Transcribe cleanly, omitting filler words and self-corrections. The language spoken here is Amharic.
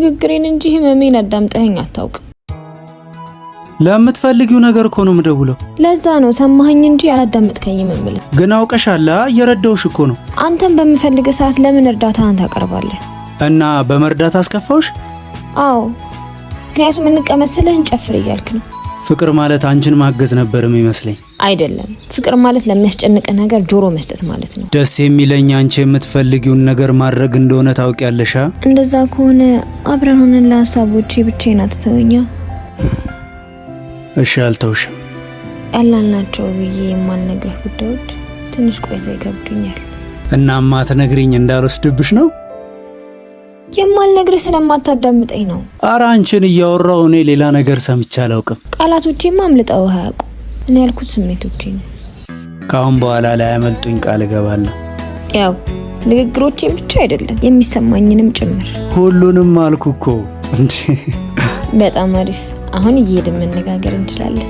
ንግግሬን እንጂ ህመሜን አዳምጠኸኝ አታውቅ ለምትፈልጊው ነገር እኮ ነው የምደውለው ለዛ ነው ሰማኸኝ እንጂ አላዳምጥከኝም እምልህ ግን አውቀሻላ እየረዳውሽ እኮ ነው አንተም በሚፈልግ ሰዓት ለምን እርዳታህን ታቀርባለህ እና በመርዳት አስከፋውሽ አዎ ምክንያቱም እንቀመስልህ እንጨፍር እያልክ ነው ፍቅር ማለት አንቺን ማገዝ ነበር የሚመስለኝ አይደለም ፍቅር ማለት ለሚያስጨንቅ ነገር ጆሮ መስጠት ማለት ነው ደስ የሚለኝ አንቺ የምትፈልጊውን ነገር ማድረግ እንደሆነ ታውቂያለሽ እንደዛ ከሆነ አብረን ሆነን ለሐሳቦቼ ብቻዬን አትተውኛ እሺ አልተውሽም ያላልናቸው ብዬ የማልነግርህ ጉዳዮች ትንሽ ቆይቶ ይከብዱኛል እናማ ትነግሪኝ እንዳልወስድብሽ ነው የማልነግርህ ስለማታዳምጠኝ ነው ኧረ አንቺን እያወራሁ እኔ ሌላ ነገር ሰምቼ አላውቅም ቃላቶቼማ አምልጠው አያውቁ እኔ ያልኩት ስሜቶቼ ነው ካሁን በኋላ ላይ ያመልጡኝ ቃል እገባለሁ ያው ንግግሮቼን ብቻ አይደለም የሚሰማኝንም ጭምር ሁሉንም አልኩ እኮ እንዴ በጣም አሪፍ አሁን እየሄድን መነጋገር እንችላለን